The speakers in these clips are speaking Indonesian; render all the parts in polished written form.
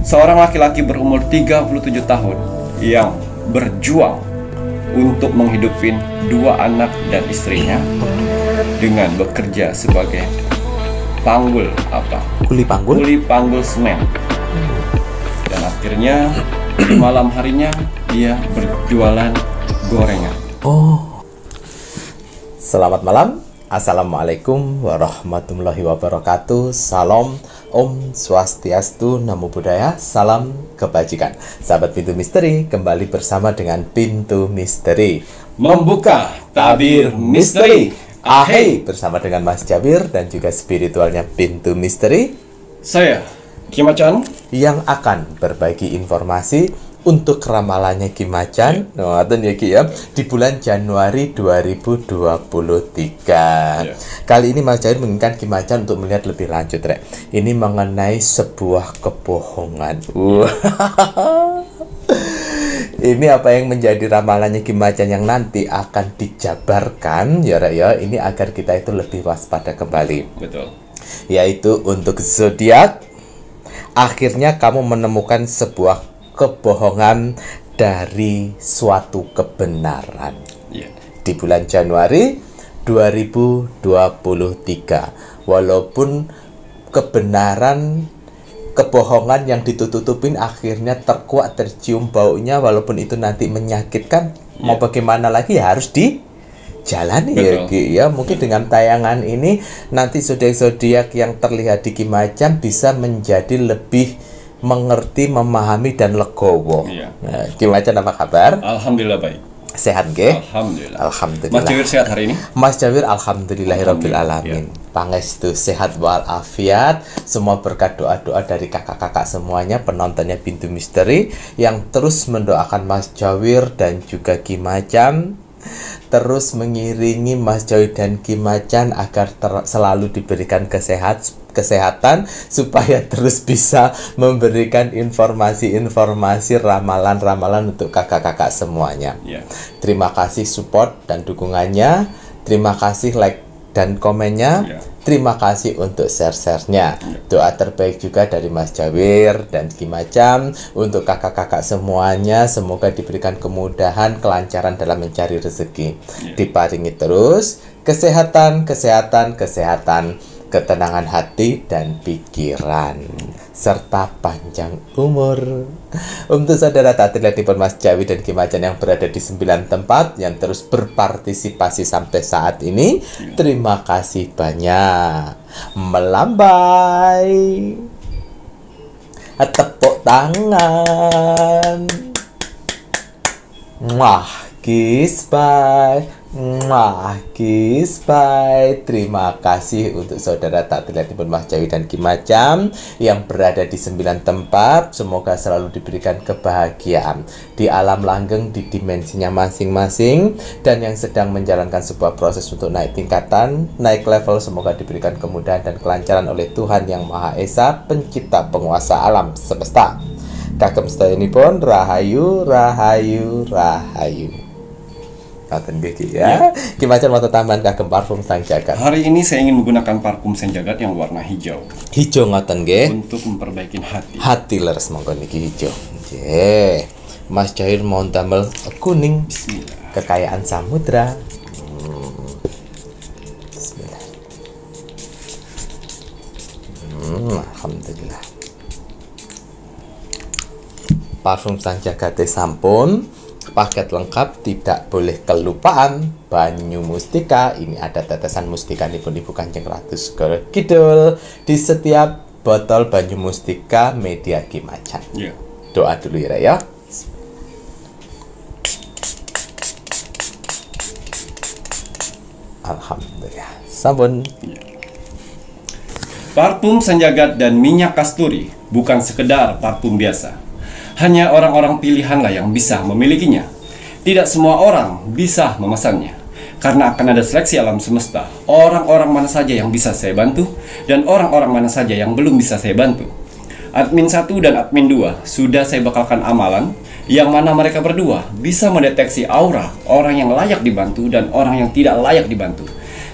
seorang laki-laki berumur 37 tahun yang berjuang untuk menghidupin dua anak dan istrinya dengan bekerja sebagai panggul Kuli panggul? kuli panggul semen. Dan akhirnya di malam harinya dia berjualan gorengan. Oh. Selamat malam. Assalamualaikum warahmatullahi wabarakatuh. Salam, Om Swastiastu, Namo Buddhaya, salam kebajikan. Sahabat Pintu Misteri, kembali bersama dengan Pintu Misteri Membuka tabir misteri. Ahai, bersama dengan Mas Jawir dan juga spiritualnya Pintu Misteri, Saya Kim Macan yang akan berbagi informasi untuk ramalannya Ki Macan, di bulan Januari 2023. Kali ini Mas Jawir menginginkan Ki Macan untuk melihat lebih lanjut, Rek. Ini mengenai sebuah kebohongan. Ini apa yang menjadi ramalannya Ki Macan yang nanti akan dijabarkan, ya Rek ya. Ini agar kita itu lebih waspada kembali. Betul. Yaitu untuk zodiak. Akhirnya kamu menemukan sebuah kebohongan dari suatu kebenaran di bulan Januari 2023. Walaupun kebenaran kebohongan yang ditutup-tutupin akhirnya terkuak, tercium baunya, walaupun itu nanti menyakitkan, mau bagaimana lagi ya harus dijalani. Ya mungkin dengan tayangan ini nanti zodiak-zodiak yang terlihat di Ki Macan bisa menjadi lebih mengerti, memahami, dan legowo. Nah, Ki Macan apa kabar? Alhamdulillah baik. Sehat nggih? Alhamdulillah. Alhamdulillah. Mas Jawir sehat hari ini? Mas Jawir alhamdulillahirabbil alamin. Pangestu sehat walafiat. Semua berkat doa-doa dari kakak-kakak semuanya, penontonnya Pintu Misteri yang terus mendoakan Mas Jawir dan juga Ki Macan, terus mengiringi Mas Jawir dan Ki Macan agar selalu diberikan kesehatan supaya terus bisa memberikan informasi-informasi, ramalan-ramalan untuk kakak-kakak semuanya. Terima kasih support dan dukungannya. Terima kasih like dan komennya. Terima kasih untuk share-share-nya. Doa terbaik juga dari Mas Jawir dan Ki Macan untuk kakak-kakak semuanya. Semoga diberikan kemudahan, kelancaran dalam mencari rezeki. Diparingi terus kesehatan, ketenangan hati dan pikiran, serta panjang umur. Untuk saudara tak terlihat Mas Jawir dan Ki Macan yang berada di 9 tempat yang terus berpartisipasi sampai saat ini, terima kasih banyak. Melambai, tepuk tangan, kiss bye. Kiss bye. Terima kasih untuk saudara tak terlihat Mas Jawir dan Ki Macan yang berada di 9 tempat. Semoga selalu diberikan kebahagiaan di alam langgeng, di dimensinya masing-masing, dan yang sedang menjalankan sebuah proses untuk naik tingkatan, naik level. Semoga diberikan kemudahan dan kelancaran oleh Tuhan Yang Maha Esa, pencipta penguasa alam semesta. Kagem sedayanipun rahayu, rahayu, rahayu. Ki Macan mau tambahan kagem parfum Sang Jagat. Hari ini saya ingin menggunakan parfum Sang Jagat yang warna hijau. Hijau ngoten nggih. Untuk memperbaiki hati. Hati leres monggo niki hijau. Nggih. Mas Jawir mau damel kuning. Bismillah. Kekayaan samudra. Bismillah. Alhamdulillah. Parfum Sang Jagat sampun. Paket lengkap, tidak boleh kelupaan banyu mustika. Ini ada tetesan mustika nipun Ibu Kanjeng Ratu Segara Kidul di setiap botol banyu mustika media Ki Macan. Doa dulu ya. Alhamdulillah. Sampun. Parfum Sang Jagat dan minyak kasturi bukan sekedar parfum biasa. Hanya orang-orang pilihanlah yang bisa memilikinya. Tidak semua orang bisa memesannya. Karena akan ada seleksi alam semesta. Orang-orang mana saja yang bisa saya bantu, dan orang-orang mana saja yang belum bisa saya bantu. Admin 1 dan admin 2 sudah saya bekalkan amalan, yang mana mereka berdua bisa mendeteksi aura orang yang layak dibantu dan orang yang tidak layak dibantu.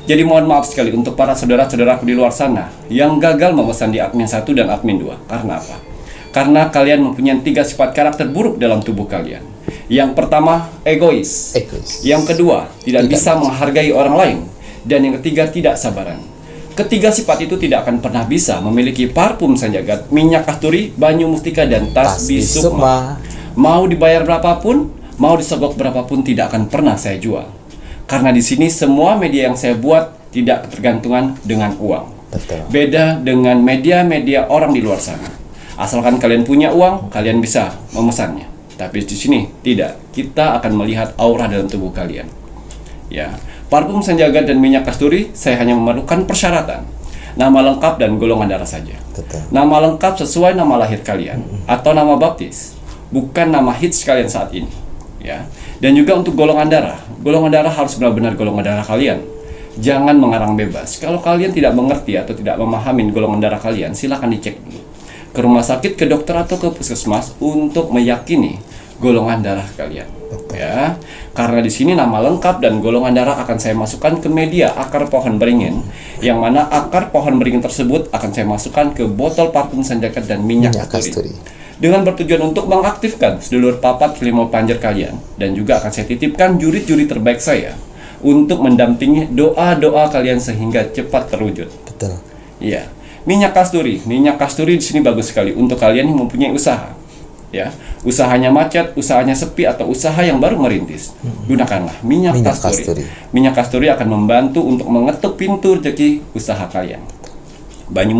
Jadi mohon maaf sekali untuk para saudara-saudaraku di luar sana yang gagal memesan di admin 1 dan admin 2. Karena apa? Karena kalian mempunyai 3 sifat karakter buruk dalam tubuh kalian. Yang pertama, egois. Yang kedua, tidak bisa menghargai orang lain. Dan yang ketiga, tidak sabaran. Ketiga sifat itu tidak akan pernah bisa memiliki parfum Sanjagat, minyak kasturi, banyu mustika, dan tasbih sukma. Mau dibayar berapapun, mau disogok berapapun, tidak akan pernah saya jual. Karena di sini semua media yang saya buat tidak ketergantungan dengan uang. Betul. Beda dengan media-media orang di luar sana. Asalkan kalian punya uang, kalian bisa memesannya. Tapi di sini tidak. Kita akan melihat aura dalam tubuh kalian. Ya, parfum Sanjagat dan minyak kasturi saya hanya memerlukan persyaratan. Nama lengkap dan golongan darah saja. Betul. Nama lengkap sesuai nama lahir kalian atau nama baptis, bukan nama hits kalian saat ini. Ya. Dan juga untuk golongan darah harus benar-benar golongan darah kalian. Jangan mengarang bebas. Kalau kalian tidak mengerti atau tidak memahami golongan darah kalian, silakan dicek dulu ke rumah sakit, ke dokter atau ke puskesmas untuk meyakini golongan darah kalian. Ya, karena di sini nama lengkap dan golongan darah akan saya masukkan ke media akar pohon beringin, yang mana akar pohon beringin tersebut akan saya masukkan ke botol parfum Sanjagat dan minyak kasturi. Dengan bertujuan untuk mengaktifkan sedulur papat kelimau panjer kalian, dan juga akan saya titipkan jurit-jurit terbaik saya untuk mendampingi doa-doa kalian sehingga cepat terwujud. Betul. Iya. Minyak kasturi di sini bagus sekali untuk kalian yang mempunyai usaha. Ya, usahanya macet, usahanya sepi, atau usaha yang baru merintis. Gunakanlah minyak kasturi. Minyak kasturi akan membantu untuk mengetuk pintu rezeki usaha kalian. Banyu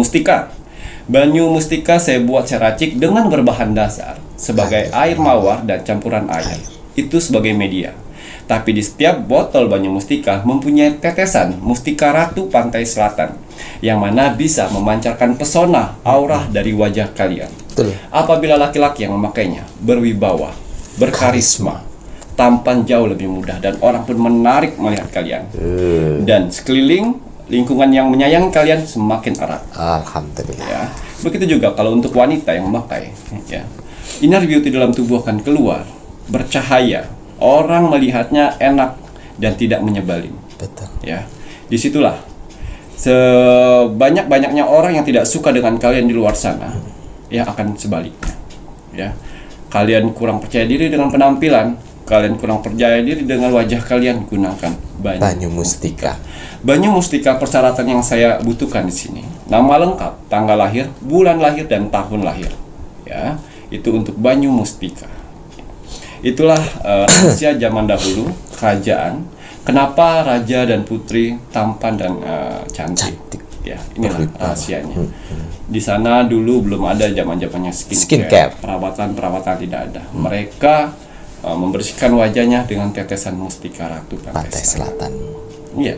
mustika saya buat saya racik dengan berbahan dasar sebagai air mawar dan campuran air. Itu sebagai media. Tapi di setiap botol banyu mustika mempunyai tetesan mustika ratu pantai selatan, yang mana bisa memancarkan pesona aura dari wajah kalian. Betul. Apabila laki-laki yang memakainya berwibawa, berkarisma, tampan jauh lebih mudah, dan orang pun menarik melihat kalian. Dan sekeliling lingkungan yang menyayangi kalian semakin erat. Alhamdulillah. Ya. Begitu juga kalau untuk wanita yang memakai, ya. Inner beauty dalam tubuh akan keluar, bercahaya, orang melihatnya enak dan tidak menyebalin. Betul. Ya. Disitulah sebanyak-banyaknya orang yang tidak suka dengan kalian di luar sana, ya akan sebaliknya. Ya. Kalian kurang percaya diri dengan penampilan, kalian kurang percaya diri dengan wajah kalian, gunakan banyu mustika. Banyu mustika persyaratan yang saya butuhkan di sini. Nama lengkap, tanggal lahir, bulan lahir, dan tahun lahir. Ya, itu untuk banyu mustika. Itulah rahasia zaman dahulu kerajaan. Kenapa raja dan putri tampan dan cantik. Ya, inilah rahasianya. Di sana dulu belum ada zaman-zamannya skincare. Perawatan tidak ada. Mereka membersihkan wajahnya dengan tetesan mustika ratu pantai selatan. Iya.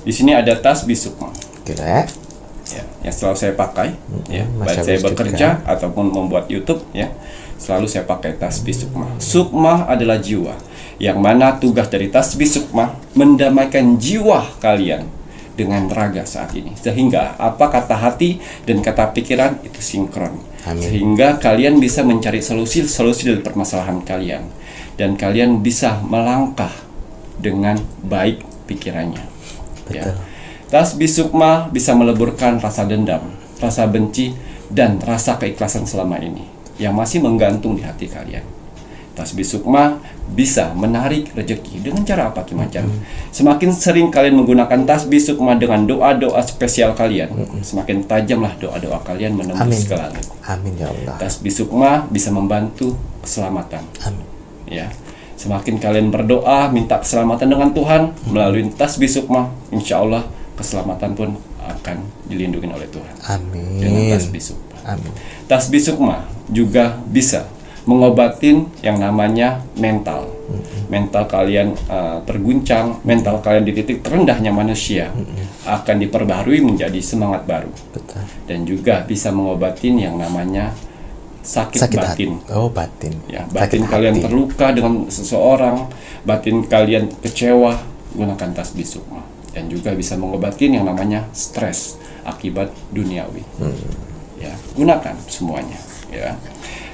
Di sini ada tasbih sukma. Ya, yang selalu saya pakai, ya, baik saya bekerja ataupun membuat YouTube, ya, selalu saya pakai tasbih sukma. Sukma adalah jiwa, yang mana tugas dari tasbih sukma mendamaikan jiwa kalian dengan raga saat ini, sehingga apa kata hati dan kata pikiran itu sinkron. Amin. Sehingga kalian bisa mencari solusi dari permasalahan kalian, dan kalian bisa melangkah dengan baik pikirannya. Ya. Tasbih sukma bisa meleburkan rasa dendam, rasa benci, dan rasa keikhlasan selama ini yang masih menggantung di hati kalian. Tasbih sukma bisa menarik rezeki dengan cara apa macam. Semakin sering kalian menggunakan tasbih sukma dengan doa-doa spesial kalian, semakin tajamlah doa-doa kalian menembus ke langit. Amin ya Allah. Tasbih sukma bisa membantu keselamatan. Amin. Ya. Semakin kalian berdoa minta keselamatan dengan Tuhan melalui tasbih sukma, insya Allah keselamatan pun akan dilindungi oleh Tuhan. Amin. Dengan tasbih sukma. Amin. Tasbih sukma juga bisa mengobatin yang namanya mental. Mental kalian terguncang, mental kalian di titik terendahnya manusia akan diperbarui menjadi semangat baru. Betul. Dan juga bisa mengobatin yang namanya sakit batin. Batin. Ya, batin sakit kalian hati. terluka dengan seseorang, batin kalian kecewa, gunakan tasbih sukma. Dan juga bisa mengobatin yang namanya stres akibat duniawi. Ya, gunakan semuanya. Ya.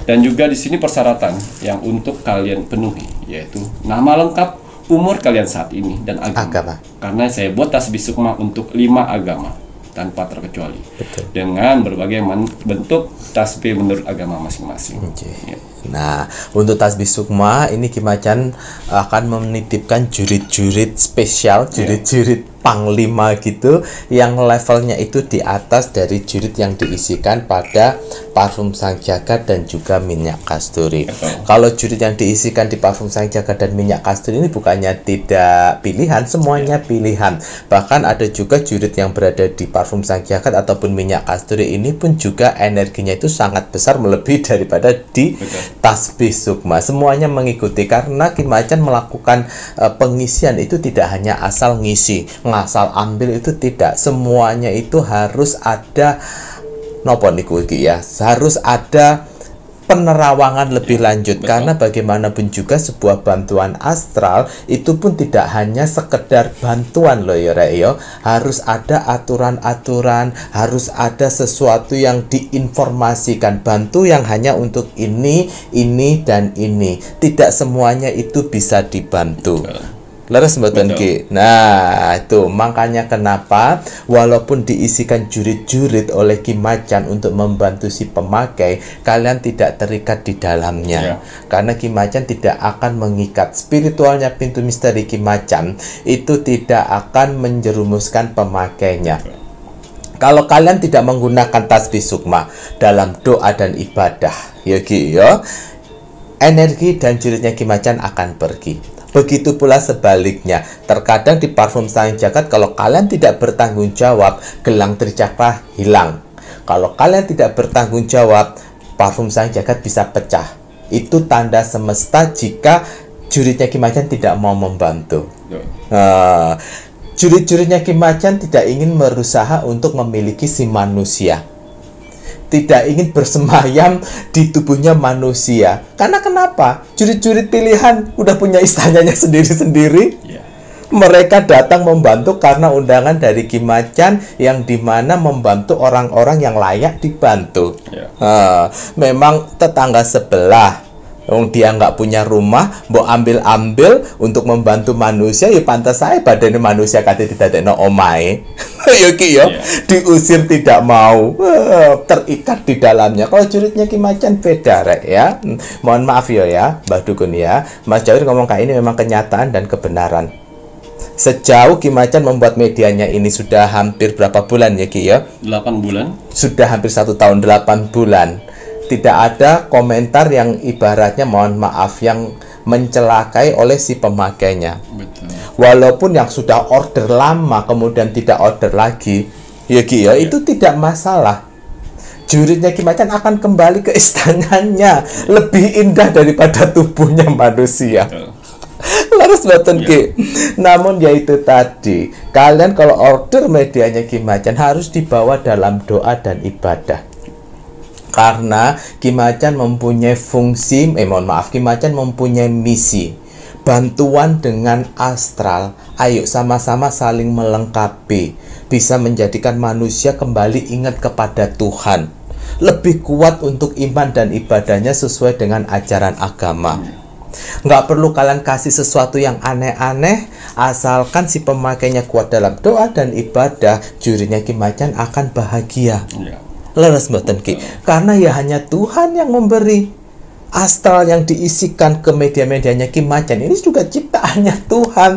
Dan juga di sini persyaratan yang untuk kalian penuhi, yaitu nama lengkap, umur kalian saat ini, dan agama. Karena saya buat tasbih sukma untuk 5 agama. tanpa terkecuali. Betul. Dengan berbagai bentuk tasbih menurut agama masing-masing. Ya. Nah, untuk tasbih sukma ini Ki Macan akan menitipkan jurit-jurit spesial, jurit-jurit panglima gitu, yang levelnya itu di atas dari jurit yang diisikan pada parfum Sang Jagat dan juga minyak kasturi. Kalau jurit yang diisikan di parfum Sang Jagat dan minyak kasturi ini bukannya tidak pilihan, semuanya pilihan. Bahkan ada juga jurit yang berada di parfum Sang Jagat ataupun minyak kasturi ini pun juga energinya itu sangat besar, melebihi daripada di tasbih sukma. Semuanya mengikuti karena Ki Macan melakukan pengisian itu tidak hanya asal ngisi, ngasal ambil itu tidak. Semuanya itu harus ada nopo niku iki ya. Harus ada penerawangan lebih lanjut. Karena bagaimanapun juga sebuah bantuan astral itu pun tidak hanya sekedar bantuan loh ya Rek yo. Harus ada aturan-aturan, harus ada sesuatu yang diinformasikan. Bantu yang hanya untuk ini dan ini. Tidak semuanya itu bisa dibantu. Leres mboten Ki. Nah, itu makanya kenapa walaupun diisikan jurit-jurit oleh Ki Macan untuk membantu si pemakai, kalian tidak terikat di dalamnya. Karena Ki Macan tidak akan mengikat. Spiritualnya pintu misteri Ki Macan itu tidak akan menjerumuskan pemakainya. Kalau kalian tidak menggunakan tasbih sukma dalam doa dan ibadah, ya Ki ya, energi dan juritnya Ki Macan akan pergi. Begitu pula sebaliknya, terkadang di parfum Sang Jagat kalau kalian tidak bertanggung jawab, gelang tricakra hilang. Kalau kalian tidak bertanggung jawab, parfum Sang Jagat bisa pecah. Itu tanda semesta jika juritnya Ki Macan tidak mau membantu. Jurit-juritnya Ki Macan tidak ingin berusaha untuk memiliki si manusia, tidak ingin bersemayam di tubuhnya manusia. Karena kenapa? Jurit-jurit pilihan udah punya istananya sendiri-sendiri. Mereka datang membantu karena undangan dari Ki Macan yang dimana membantu orang-orang yang layak dibantu. Memang tetangga sebelah, dia nggak punya rumah, mau ambil-ambil untuk membantu manusia, ya pantas saya badannya manusia kata tidak ada omae. Yo Ki yo, diusir tidak mau, terikat di dalamnya. Kalau juritnya Ki Macan beda Rek ya. Mohon maaf ya Mbak Dukun ya. Mas Jawir ngomong kayak ini memang kenyataan dan kebenaran. Sejauh Ki Macan membuat medianya ini sudah hampir berapa bulan ya Ki ya? 8 bulan. Sudah hampir 1 tahun 8 bulan. Tidak ada komentar yang ibaratnya mohon maaf yang mencelakai oleh si pemakainya. Betul. Walaupun yang sudah order lama kemudian tidak order lagi, ya Ki ya, itu tidak masalah. Juritnya Ki Macan akan kembali ke istananya, lebih indah daripada tubuhnya manusia. Laras boten Ki. Namun yaitu tadi, kalian kalau order medianya Ki Macan harus dibawa dalam doa dan ibadah. Karena Ki Macan mempunyai fungsi, Ki Macan mempunyai misi. Bantuan dengan astral, ayo sama-sama saling melengkapi. Bisa menjadikan manusia kembali ingat kepada Tuhan. Lebih kuat untuk iman dan ibadahnya sesuai dengan ajaran agama. Nggak perlu kalian kasih sesuatu yang aneh-aneh, asalkan si pemakainya kuat dalam doa dan ibadah, jurinya Ki Macan akan bahagia. Leres mboten Ki, karena ya hanya Tuhan yang memberi. Astral yang diisikan ke media-medianya Ki Macan ini juga ciptaannya Tuhan.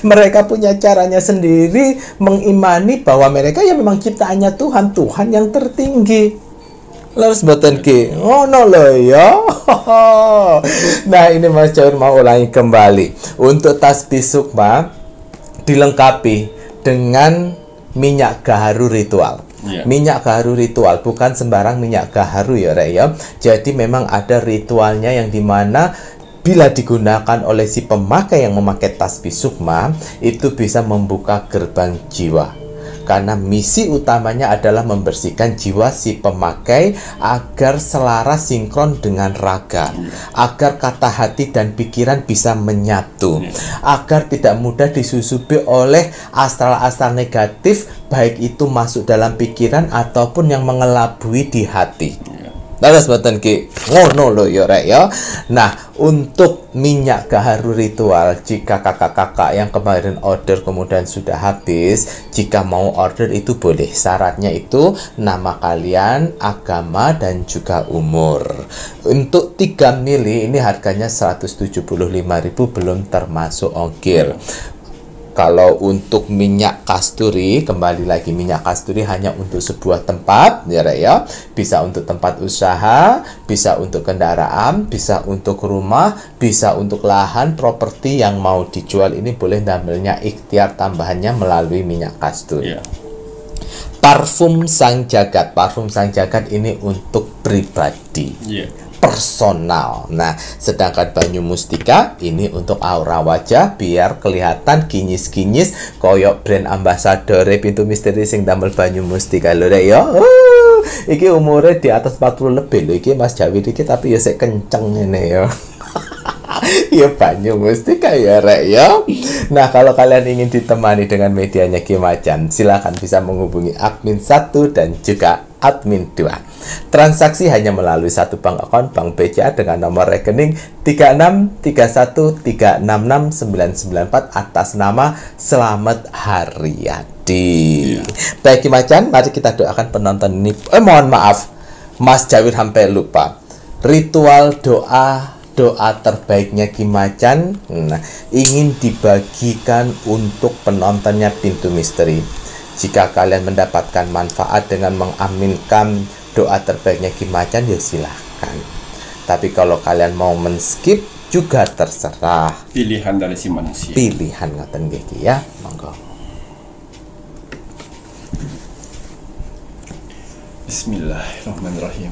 Mereka punya caranya sendiri mengimani bahwa mereka ya memang ciptaannya Tuhan, Tuhan yang tertinggi. Leres mboten Ki. Oh no lo ya. Nah, ini Mas Jawir mau ulangi kembali. Untuk tasbih sukma dilengkapi dengan minyak gaharu ritual. Minyak gaharu ritual, bukan sembarang minyak gaharu ya Rek ya. Jadi memang ada ritualnya yang dimana bila digunakan oleh si pemakai yang memakai tasbih sukma, itu bisa membuka gerbang jiwa. Karena misi utamanya adalah membersihkan jiwa si pemakai agar selaras sinkron dengan raga, agar kata hati dan pikiran bisa menyatu, agar tidak mudah disusupi oleh astral-astral negatif, baik itu masuk dalam pikiran ataupun yang mengelabui di hati. Terus mboten ki ngono lho ya rek ya. Nah, untuk minyak gaharu ritual, jika kakak-kakak yang kemarin order kemudian sudah habis, jika mau order itu boleh. Syaratnya itu nama kalian, agama, dan juga umur. Untuk 3 mili ini harganya 175.000 belum termasuk ongkir. Kalau untuk minyak kasturi, kembali lagi minyak kasturi hanya untuk sebuah tempat, ya Rek ya. Bisa untuk tempat usaha, bisa untuk kendaraan, bisa untuk rumah, bisa untuk lahan, properti yang mau dijual ini boleh ngambilnya ikhtiar tambahannya melalui minyak kasturi. Yeah. Parfum Sang Jagat, parfum Sang Jagat ini untuk pribadi. Yeah. Personal. Nah, sedangkan Banyu Mustika ini untuk aura wajah biar kelihatan kinyis-kinyis koyok brand ambassador Pintu Misteri sing damel Banyu Mustika lho Rek ya. Iki umurnya di atas 40 lebih lho iki Mas Jawi iki tapi ya sik kenceng ngene ya. Ya Banyu Mustika ya Rek ya. Nah, kalau kalian ingin ditemani dengan medianya Ki Macan, silakan bisa menghubungi admin 1 dan juga admin 2. Transaksi hanya melalui satu bank account Bank BCA dengan nomor rekening 3631366994 atas nama Slamet Haryadi. Baik Ki Macan, mari kita doakan penonton ini. Mohon maaf, Mas Jawir sampai lupa. Ritual doa terbaiknya Ki Macan ingin dibagikan untuk penontonnya Pintu Misteri. Jika kalian mendapatkan manfaat dengan mengaminkan doa terbaiknya Ki Macan, ya silahkan. Tapi kalau kalian mau men-skip juga terserah. Pilihan dari si manusia. Pilihan ngoten nggih Ki ya. Monggo. Bismillahirrahmanirrahim.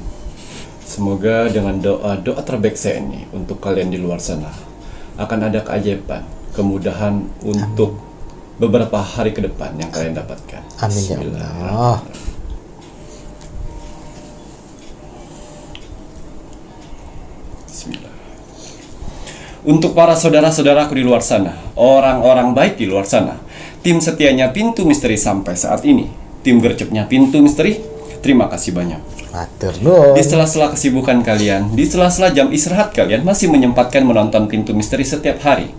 Semoga dengan doa terbaik saya ini untuk kalian di luar sana akan ada keajaiban, kemudahan untuk beberapa hari ke depan yang kalian dapatkan. Amin ya Allah. Bismillah. Untuk para saudara-saudaraku di luar sana, orang-orang baik di luar sana, tim setianya Pintu Misteri sampai saat ini, tim gercepnya Pintu Misteri, terima kasih banyak. Matur nuwun. Di sela-sela kesibukan kalian, di sela-sela jam istirahat kalian masih menyempatkan menonton Pintu Misteri setiap hari.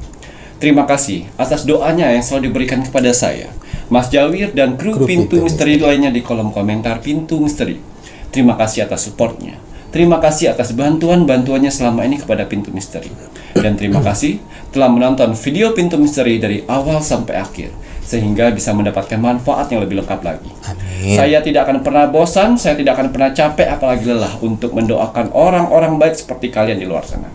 Terima kasih atas doanya yang selalu diberikan kepada saya, Mas Jawir, dan kru Pintu Misteri lainnya di kolom komentar Pintu Misteri. Terima kasih atas supportnya. Terima kasih atas bantuan-bantuannya selama ini kepada Pintu Misteri. Dan terima kasih telah menonton video Pintu Misteri dari awal sampai akhir, sehingga bisa mendapatkan manfaat yang lebih lengkap lagi. Amin. Saya tidak akan pernah bosan, saya tidak akan pernah capek apalagi lelah untuk mendoakan orang-orang baik seperti kalian di luar sana.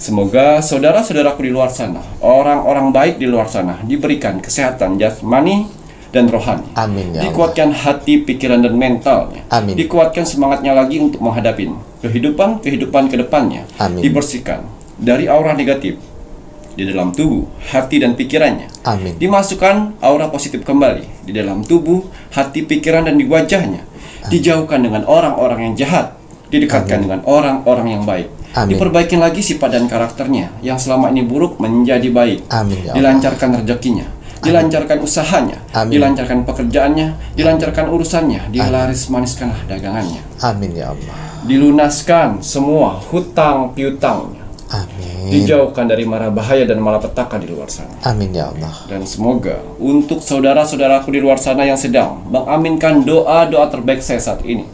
Semoga saudara-saudaraku di luar sana, orang-orang baik di luar sana, diberikan kesehatan jasmani dan rohani. Amin ya Allah. Dikuatkan hati, pikiran, dan mentalnya. Amin. Dikuatkan semangatnya lagi untuk menghadapi kehidupan ke depannya. Amin. Dibersihkan dari aura negatif di dalam tubuh, hati, dan pikirannya. Amin. Dimasukkan aura positif kembali di dalam tubuh, hati, pikiran, dan di wajahnya. Dijauhkan dengan orang-orang yang jahat, didekatkan dengan orang-orang yang baik. Amin. Diperbaiki lagi sifat dan karakternya yang selama ini buruk menjadi baik. Amin ya Allah. Dilancarkan rezekinya, dilancarkan usahanya, Amin. dilancarkan pekerjaannya, dilancarkan urusannya, dilaris maniskanlah dagangannya. Amin ya Allah. Dilunaskan semua hutang piutangnya. Amin. Dijauhkan dari mara bahaya dan malapetaka di luar sana. Amin ya Allah. Dan semoga untuk saudara-saudaraku di luar sana yang sedang mengaminkan doa-doa terbaik saya saat ini,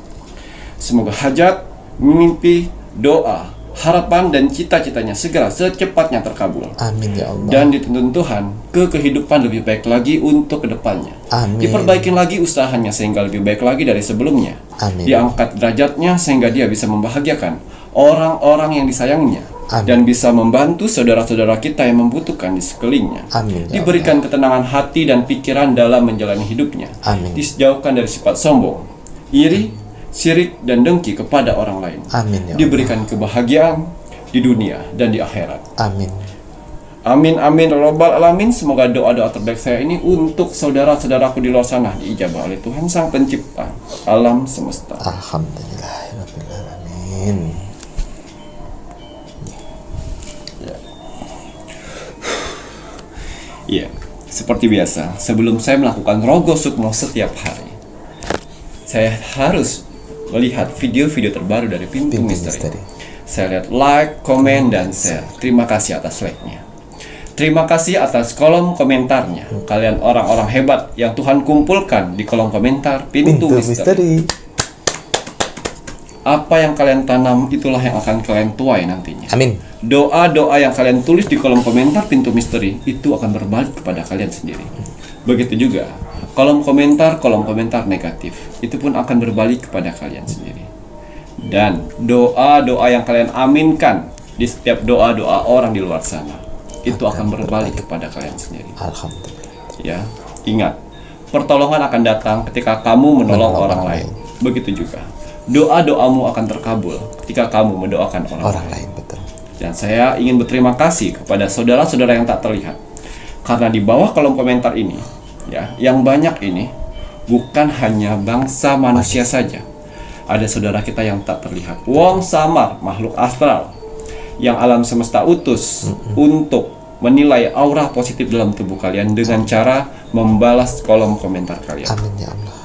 semoga hajat, mimpi, doa, harapan, dan cita-citanya segera secepatnya terkabul. Amin ya Allah. Dan dituntun Tuhan ke kehidupan lebih baik lagi untuk kedepannya. Amin. Diperbaikin lagi usahanya sehingga lebih baik lagi dari sebelumnya. Amin. Diangkat derajatnya sehingga dia bisa membahagiakan orang-orang yang disayangnya. Amin. Dan bisa membantu saudara-saudara kita yang membutuhkan di sekelilingnya. Amin ya Diberikan ketenangan hati dan pikiran dalam menjalani hidupnya. Amin. Dijauhkan dari sifat sombong, iri, syirik, dan dengki kepada orang lain. Amin ya Allah. Diberikan kebahagiaan di dunia dan di akhirat. Amin. Amin amin robbal alamin. Semoga doa-doa terbaik saya ini untuk saudara-saudaraku di luar sana diijabah oleh Tuhan Sang Pencipta alam semesta. Alhamdulillahirabbil alamin. Iya, seperti biasa, sebelum saya melakukan rogo sukmo setiap hari, saya harus melihat video-video terbaru dari Pintu Pintu Misteri. Misteri. Saya lihat like, komen, dan share. Terima kasih atas like-nya. Terima kasih atas kolom komentarnya. Kalian orang-orang hebat yang Tuhan kumpulkan di kolom komentar Pintu Misteri. Apa yang kalian tanam, itulah yang akan kalian tuai nantinya. Amin. Doa-doa yang kalian tulis di kolom komentar Pintu Misteri, itu akan berbalik kepada kalian sendiri. Begitu juga kolom komentar negatif, itu pun akan berbalik kepada kalian sendiri. Dan doa-doa yang kalian aminkan di setiap doa-doa orang di luar sana, itu akan berbalik kepada kalian sendiri. Alhamdulillah. Ya, ingat, pertolongan akan datang ketika kamu menolong orang lain. Begitu juga doa-doamu akan terkabul ketika kamu mendoakan orang lain. Betul. Dan saya ingin berterima kasih kepada saudara-saudara yang tak terlihat, karena di bawah kolom komentar ini, ya, yang banyak ini bukan hanya bangsa manusia saja. Ada saudara kita yang tak terlihat, wong samar, makhluk astral, yang alam semesta utus untuk menilai aura positif dalam tubuh kalian dengan cara membalas kolom komentar kalian. Amin ya Allah.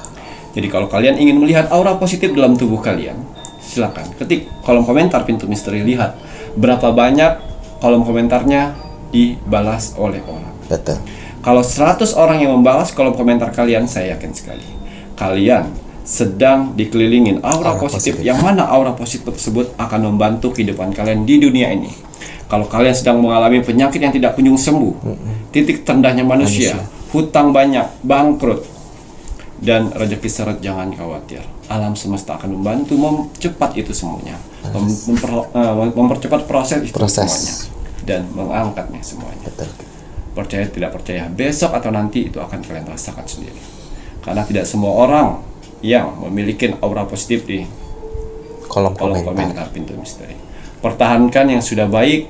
Jadi kalau kalian ingin melihat aura positif dalam tubuh kalian, silakan ketik kolom komentar Pintu Misteri, lihat berapa banyak kolom komentarnya dibalas oleh orang. Betul. Kalau 100 orang yang membalas kolom komentar kalian, saya yakin sekali kalian sedang dikelilingin aura positif, yang mana aura positif tersebut akan membantu kehidupan kalian di dunia ini. Kalau kalian sedang mengalami penyakit yang tidak kunjung sembuh, titik terendahnya manusia, hutang banyak, bangkrut, dan rezeki seret, jangan khawatir. Alam semesta akan membantu mempercepat itu semuanya, mempercepat proses itu semuanya, dan mengangkatnya semuanya. Betul. Percaya tidak percaya, besok atau nanti itu akan kalian rasakan sendiri. Karena tidak semua orang yang memiliki aura positif di Kolom komentar komentar. Pintu Misteri. Pertahankan yang sudah baik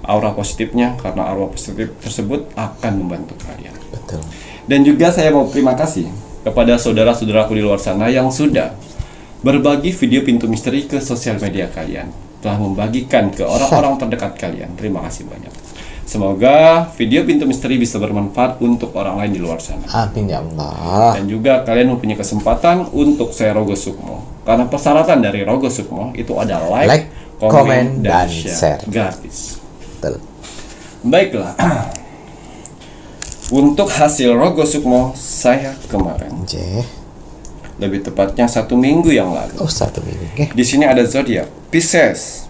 aura positifnya, karena aura positif tersebut akan membantu kalian. Betul. Dan juga saya mau terima kasih kepada saudara-saudaraku di luar sana yang sudah berbagi video Pintu Misteri ke sosial media kalian, telah membagikan ke orang-orang terdekat kalian. Terima kasih banyak. Semoga video Pintu Misteri bisa bermanfaat untuk orang lain di luar sana. Amin ya Allah. Dan juga kalian mempunyai kesempatan untuk saya Rogo Sukmo, karena persyaratan dari Rogo Sukmo itu ada like, komen, dan share gratis. Betul. Baiklah. Untuk hasil Rogo Sukmo saya kemarin, lebih tepatnya 1 minggu yang lalu. Oh, 1 minggu. Okay. Di sini ada zodiak Pisces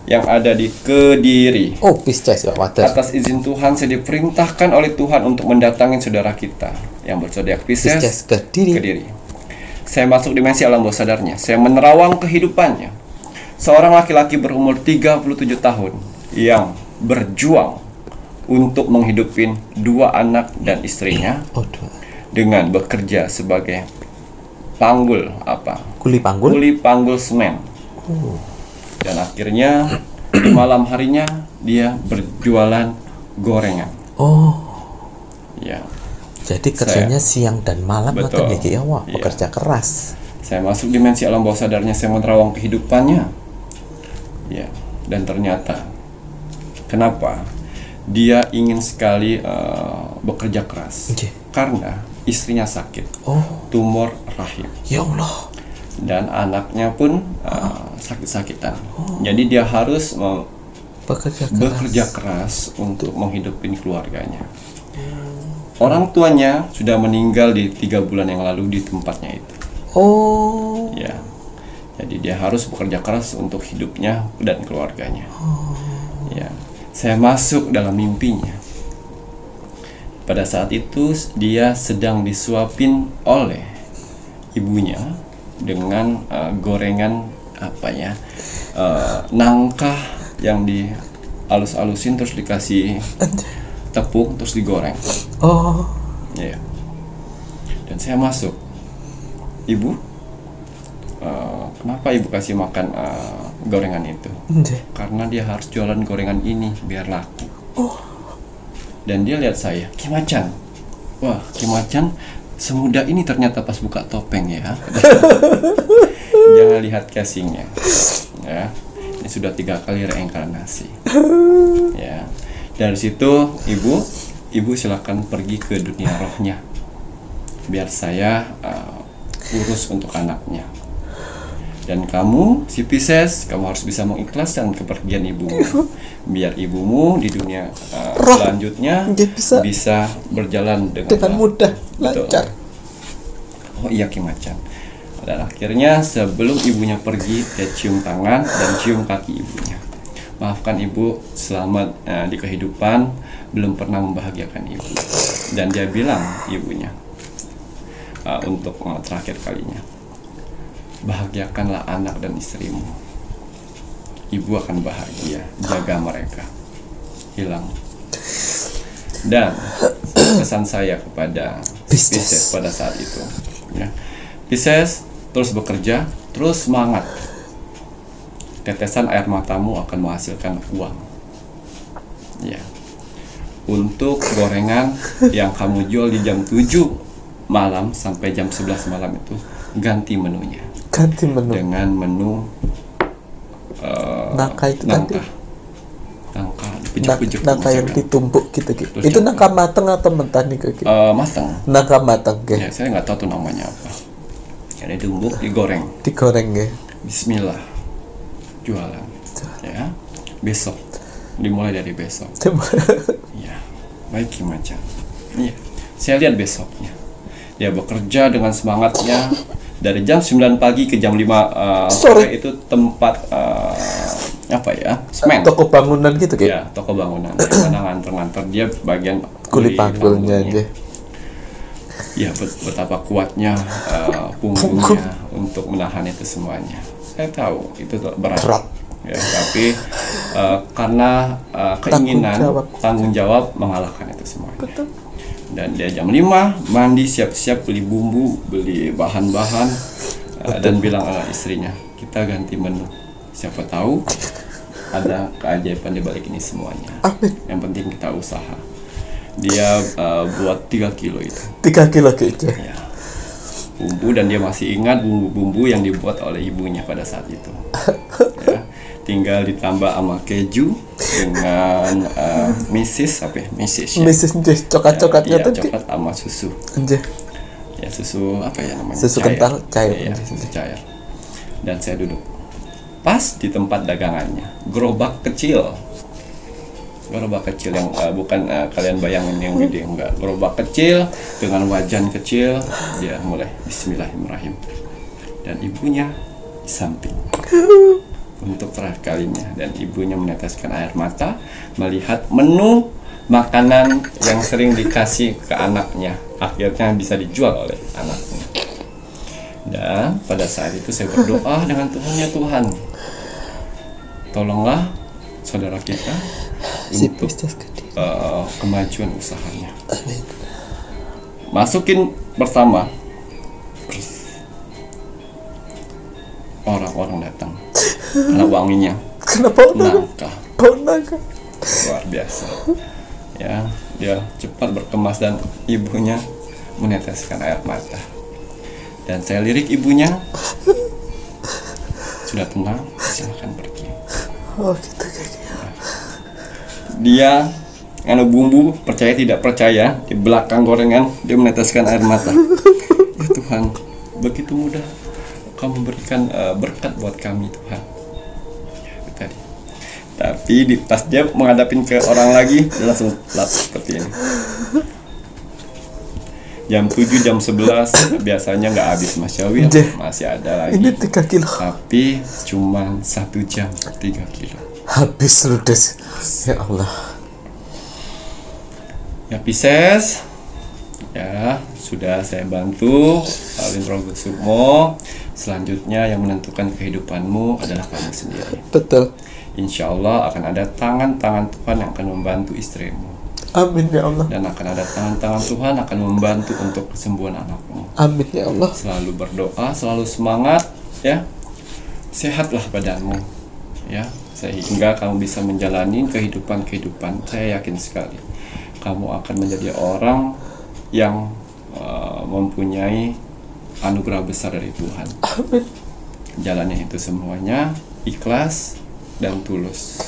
yang ada di Kediri. Oh, Pisces ya, water. Atas izin Tuhan, saya diperintahkan oleh Tuhan untuk mendatangi saudara kita yang berzodiak Pisces Kediri. Saya masuk dimensi alam bawah sadarnya. Saya menerawang kehidupannya. Seorang laki-laki berumur 37 tahun yang berjuang untuk menghidupin 2 anak dan istrinya dengan bekerja sebagai panggul kuli panggul semen. Dan akhirnya di malam harinya dia berjualan gorengan. Ya. Jadi kerjanya siang dan malam. Betul. Ya, wah, pekerja keras. Saya masuk dimensi alam bawah sadarnya, saya menerawang kehidupannya. Ya, dan ternyata kenapa dia ingin sekali bekerja keras? Karena istrinya sakit, tumor rahim. Ya Allah. Dan anaknya pun sakit-sakitan. Jadi dia harus bekerja keras untuk menghidupi keluarganya. Orang tuanya sudah meninggal di 3 bulan yang lalu di tempatnya itu. Ya. Jadi dia harus bekerja keras untuk hidupnya dan keluarganya. Ya. Saya masuk dalam mimpinya. Pada saat itu dia sedang disuapin oleh ibunya dengan gorengan nangka yang dialus-alusin, terus dikasih tepung, terus digoreng. Ya. Dan saya masuk, ibu, kenapa ibu kasih makan gorengan itu? Karena dia harus jualan gorengan ini biar laku. Dan dia lihat saya, Kimacan. Wah, Kimacan semudah ini ternyata pas buka topeng ya. Jangan lihat casingnya. Ya, ini sudah 3 kali reinkarnasi. Ya, dari situ ibu silakan pergi ke dunia rohnya. Biar saya urus untuk anaknya. Dan kamu, si Pisces, kamu harus bisa mengikhlaskan kepergian ibumu, biar ibumu di dunia selanjutnya Dia bisa berjalan dengan mudah, Betul. lancar. Oh iya Ki Macan. Dan akhirnya sebelum ibunya pergi, dia cium tangan dan cium kaki ibunya. Maafkan ibu, selamat di kehidupan, belum pernah membahagiakan ibu. Dan dia bilang ibunya untuk terakhir kalinya, bahagiakanlah anak dan istrimu. Ibu akan bahagia, jaga mereka. Hilang. Dan pesan saya kepada Pisces pada saat itu, ya. Pisces, terus bekerja, terus semangat. Tetesan air matamu akan menghasilkan uang. Ya. Untuk gorengan yang kamu jual di jam 7 malam sampai jam 11 malam itu, ganti menunya. Ganti menu. Dengan menu nangka itu tadi. Nangka yang ditumbuk gitu. Itu nangka matang atau mentah nih Kak? Matang. Nangka matang ya. Saya nggak tahu tuh namanya apa. Jadi ditumbuk, digoreng. Digoreng ya. Bismillah. Jualan. Ya. Besok. Dimulai dari besok. Ya. Baik Ki Macan. Iya. Saya lihat besoknya. Dia bekerja dengan semangatnya dari jam 9 pagi ke jam 5 sore. Itu tempat semen. Toko bangunan gitu kayak. Ya, toko bangunan. Karena nganter-nganter dia bagian kuli panggulnya aja. Ya, betapa kuatnya punggungnya untuk menahan itu semuanya. Saya tahu itu berat. Ya, tapi karena keinginan tanggung jawab mengalahkan itu semuanya. Betul. Dan dia jam 5 mandi, siap-siap beli bumbu, beli bahan-bahan, dan bilang istrinya, kita ganti menu. Siapa tahu ada keajaiban di balik ini semuanya. Amin. Yang penting kita usaha. Dia buat 3 kilo itu. 3 kilo kayaknya. Ya. Bumbu, dan dia masih ingat bumbu-bumbu yang dibuat oleh ibunya pada saat itu. Ya. Tinggal ditambah sama keju dengan misis coklat-coklatnya tuh coklat sama susu. Ya, susu apa ya namanya? Susu kental cair. Ya, susu cair. Dan saya duduk pas di tempat dagangannya, gerobak kecil yang bukan kalian bayangin yang gede, enggak, gerobak kecil dengan wajan kecil. Dia mulai Bismillahirrahmanirrahim, dan ibunya di samping untuk terakhir kalinya, dan ibunya meneteskan air mata melihat menu makanan yang sering dikasih ke anaknya akhirnya bisa dijual oleh anaknya. Dan pada saat itu saya berdoa dengan Tuhan, ya Tuhan, tolonglah saudara kita untuk kemajuan usahanya. Amin. Masukin pertama, orang-orang datang karena wanginya. Kenapa nangka? Nangka. Luar biasa. Ya, dia cepat berkemas dan ibunya meneteskan air mata. Dan saya lirik ibunya, sudah tenang, silakan pergi. Oh gitu kayaknya. Dia bumbu, percaya tidak percaya, di belakang gorengan dia meneteskan air mata. Ya Tuhan, begitu mudah Kau memberikan berkat buat kami Tuhan. Ya, itu tadi. Tapi pas dia menghadapin ke orang lagi, dia langsung lap seperti ini. Jam 7, jam 11 biasanya nggak habis Mas Yawi, masih ada lagi. Ini 3 kilo. Tapi cuma 1 jam 3 kilo. Habis ludes. Ya Allah. Ya Pisces, ya sudah saya bantu Lintro Sukmo. Selanjutnya yang menentukan kehidupanmu adalah kamu sendiri. Betul. Insya Allah akan ada tangan-tangan Tuhan yang akan membantu istrimu. Amin ya Allah. Dan akan ada tangan-tangan Tuhan akan membantu untuk kesembuhan anakmu. Amin ya Allah. Selalu berdoa, selalu semangat, ya. Sehatlah badanmu, ya, sehingga kamu bisa menjalani kehidupan. Saya yakin sekali kamu akan menjadi orang yang mempunyai anugerah besar dari Tuhan. Amin. Jalannya itu semuanya ikhlas dan tulus.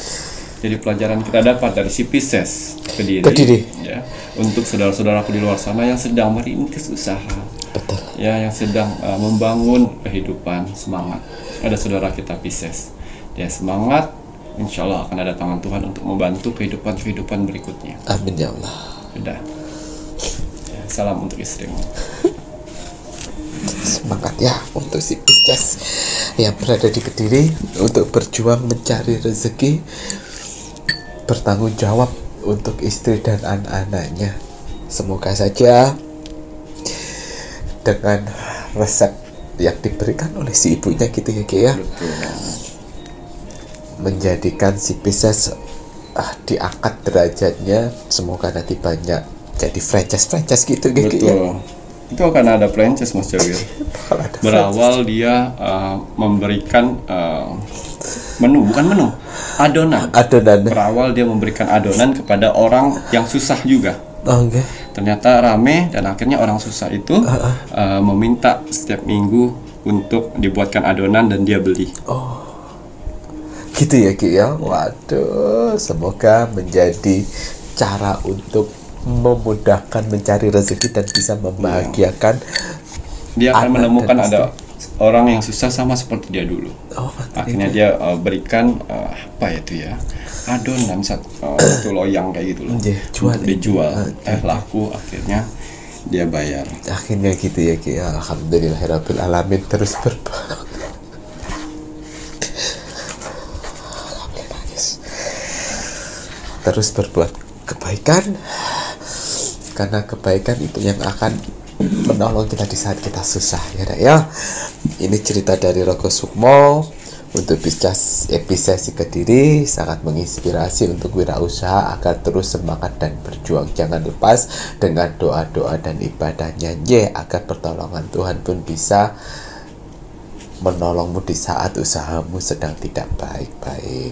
Jadi pelajaran kita dapat dari si Pisces Kediri. Ya, untuk saudara-saudaraku di luar sana yang sedang merintis usaha, betul, ya, yang sedang membangun kehidupan, semangat. ada saudara kita Pisces. Dia semangat, insya Allah akan ada tangan Tuhan untuk membantu kehidupan berikutnya. Amin ya Allah. Sudah. Ya, salam untuk istrimu. Semangat ya untuk si Pisces yang berada di Kediri untuk berjuang mencari rezeki, bertanggung jawab untuk istri dan anak-anaknya. Semoga saja dengan resep yang diberikan oleh si ibunya gitu ya, Betul. menjadikan si Pisces diangkat derajatnya. Semoga nanti banyak jadi franchise gitu ya. Betul. Itu akan ada franchise Mas Jawir. Berawal dia memberikan adonan. Berawal dia memberikan adonan kepada orang yang susah juga. Okay. Ternyata rame dan akhirnya orang susah itu meminta setiap minggu untuk dibuatkan adonan dan dia beli. Oh, gitu ya Ki ya. Waduh, semoga menjadi cara untuk memudahkan mencari rezeki dan bisa membahagiakan. Dia akan menemukan ada orang yang susah sama seperti dia dulu. Akhirnya dia berikan apa itu ya, adonan satu loyang kayak gitu loh, dijual, laku, akhirnya dia bayar. Akhirnya gitu ya Ki. Alhamdulillahirabbil alamin. Terus berbuat kebaikan, karena kebaikan itu yang akan menolong kita di saat kita susah ya. Ini cerita dari Roko Sukmo untuk Pisces Kediri, sangat menginspirasi untuk wirausaha agar terus semangat dan berjuang. Jangan lepas dengan doa-doa dan ibadahnya agar pertolongan Tuhan pun bisa menolongmu di saat usahamu sedang tidak baik-baik.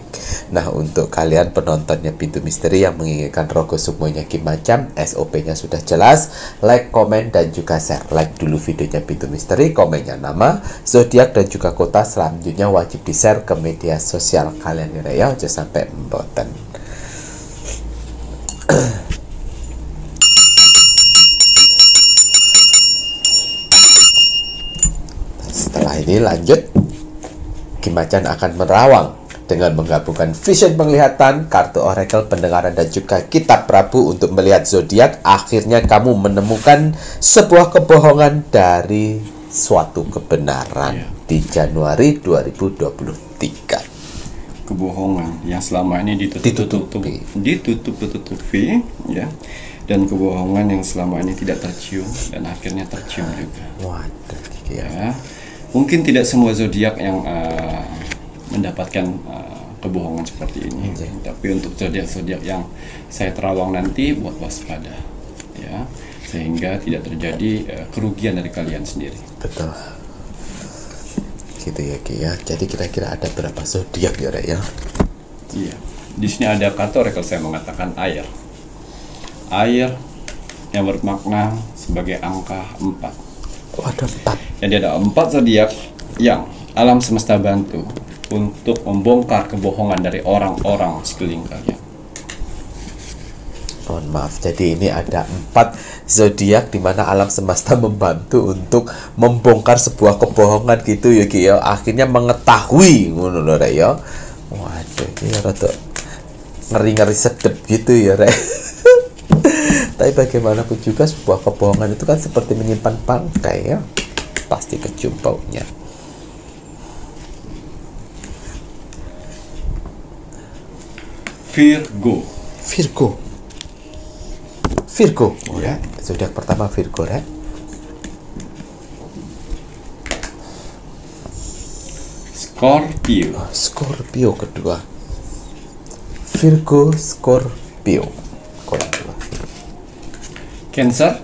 Nah, untuk kalian penontonnya Pintu Misteri yang menginginkan Roko Sukmonya Kimacam, SOP-nya sudah jelas. Like, komen, dan juga share. Like dulu videonya Pintu Misteri, komennya nama, zodiak, dan juga kota. Selanjutnya wajib di-share ke media sosial kalian ya. Jangan sampai mboten. Setelah ini lanjut, Kimacan akan merawang dengan menggabungkan vision penglihatan, kartu oracle, pendengaran, dan juga kitab Prabu untuk melihat zodiak. Akhirnya kamu menemukan sebuah kebohongan dari suatu kebenaran di Januari 2023. Kebohongan yang selama ini ditutup-tutupi ya, dan kebohongan yang selama ini tidak tercium dan akhirnya tercium juga. Waduh, ya. Mungkin tidak semua zodiak yang mendapatkan kebohongan seperti ini, tapi untuk zodiak-zodiak yang saya terawang nanti buat waspada ya, sehingga tidak terjadi kerugian dari kalian sendiri. Betul. Gitu ya Ki ya. Jadi kira-kira ada berapa zodiak ya Rek ya? Iya. Di sini ada kartu oracle saya mengatakan air. Air yang bermakna sebagai angka 4. Ada 4. Jadi ada 4 zodiak yang alam semesta bantu untuk membongkar kebohongan dari orang-orang sekeliling kalian. Mohon maaf, jadi ini ada 4 zodiak di mana alam semesta membantu untuk membongkar sebuah kebohongan gitu ya Ki ya. Akhirnya mengetahui ngono lho Rek ya. Waduh, ini rada ngeri-ngeri sedep gitu ya Rek. Tapi bagaimanapun juga sebuah kebohongan itu kan seperti menyimpan bangkai ya. Pasti kecium baunya. Virgo. Oh ya, zodiak pertama Virgo ya. Scorpio kedua. Virgo, Scorpio. Cancer.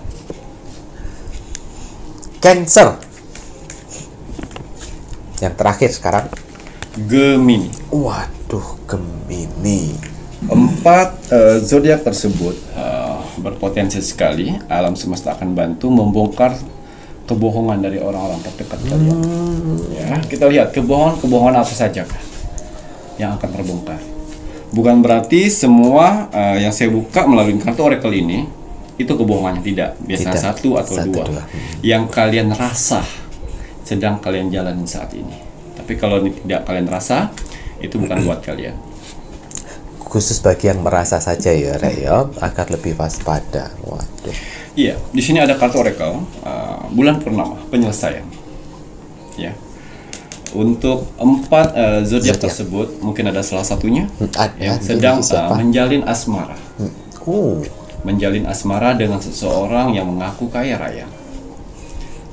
Yang terakhir sekarang Gemini. Waduh, Gemini. 4 zodiak tersebut berpotensi sekali alam semesta akan bantu membongkar kebohongan dari orang-orang terdekat kalian. Ya, kita lihat kebohongan apa saja yang akan terbongkar. Bukan berarti semua yang saya buka melalui kartu oracle ini itu kebohongannya, tidak. Biasanya satu atau dua yang kalian rasa sedang kalian jalanin saat ini. Tapi kalau ini tidak kalian rasa, itu bukan buat kalian. Khusus bagi yang merasa saja ya, Rek, ya, agar lebih waspada. Waduh. Iya, di sini ada kartu oracle bulan purnama penyelesaian. Ya, untuk 4 zodiak tersebut mungkin ada salah satunya yang sedang menjalin asmara. Menjalin asmara dengan seseorang yang mengaku kaya raya.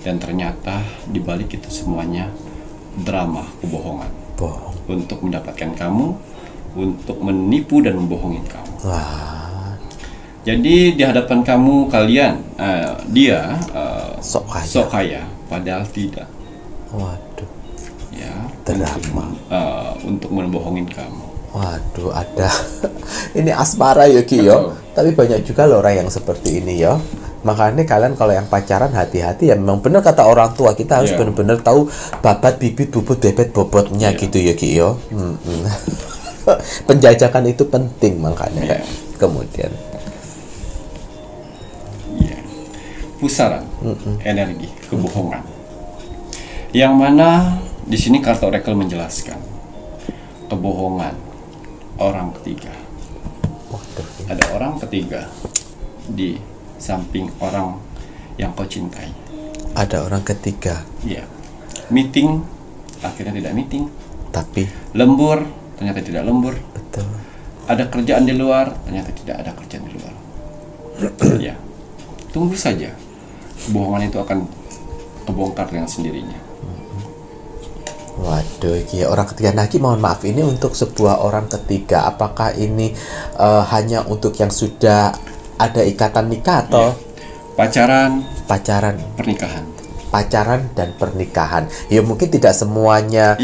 Dan ternyata dibalik itu semuanya drama kebohongan. Untuk mendapatkan kamu, untuk menipu dan membohongin kamu. Jadi di hadapan kamu kalian dia sok kaya padahal tidak. Waduh. Ya, drama. Untuk membohongin kamu. Waduh, ada ini asmara ya Ki yo. Tapi banyak juga loh orang yang seperti ini ya. Makanya kalian kalau yang pacaran hati-hati ya. Memang benar kata orang tua, kita harus benar-benar tahu babat bibit bubut bebet bobotnya gitu ya Ki yo. Penjajakan itu penting makanya. Kemudian pusaran energi kebohongan. Yang mana di sini kartu oracle menjelaskan kebohongan orang ketiga. Ada orang ketiga di samping orang yang kau cintai. Ada orang ketiga. Iya. Meeting akhirnya tidak meeting. Tapi lembur ternyata tidak lembur. Betul. Ada kerjaan di luar ternyata tidak ada kerjaan di luar. Ya. Tunggu saja. Kebohongan itu akan kebongkar dengan sendirinya. Waduh, ya orang ketiga. Nah, Ki, mohon maaf, ini untuk sebuah orang ketiga. Apakah ini hanya untuk yang sudah ada ikatan nikah atau pacaran, pernikahan? Pacaran dan pernikahan. Ya mungkin tidak semuanya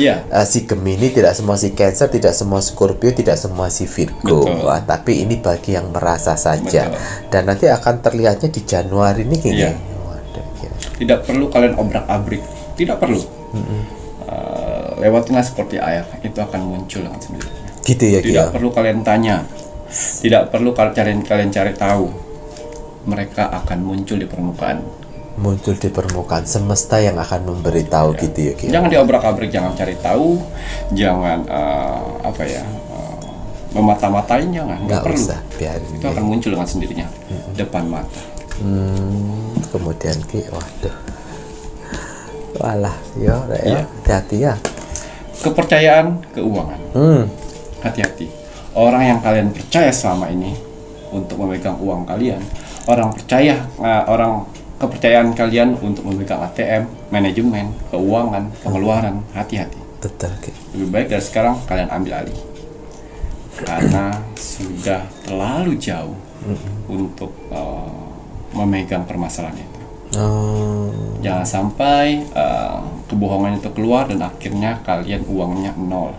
si Gemini, tidak semua si Cancer, tidak semua Scorpio, tidak semua si Virgo. Wah, tapi ini bagi yang merasa saja. Dan nanti akan terlihatnya di Januari ini kayaknya. Tidak perlu kalian obrak-abrik, tidak perlu. Lewatilah seperti air, itu akan muncul dengan sendirinya. Gitu ya, tidak perlu kalian tanya, tidak perlu kalian cari tahu, mereka akan muncul di permukaan. Muncul di permukaan, semesta yang akan memberitahu gitu ya. Jangan diobrak-abrik, jangan cari tahu, jangan memata-matain, jangan. Nggak perlu. Usah, biarin. Itu akan muncul dengan sendirinya depan mata. Kemudian Ki, waduh. Walah, yo, hati-hati ya. Kepercayaan keuangan. Hati-hati. Orang yang kalian percaya selama ini untuk memegang uang kalian, kepercayaan kalian untuk memegang ATM, manajemen, keuangan, pengeluaran, hati-hati. Betul. Lebih baik dari sekarang kalian ambil alih. Karena sudah terlalu jauh untuk memegang permasalahan itu. Jangan sampai kebohongan itu keluar dan akhirnya kalian uangnya nol.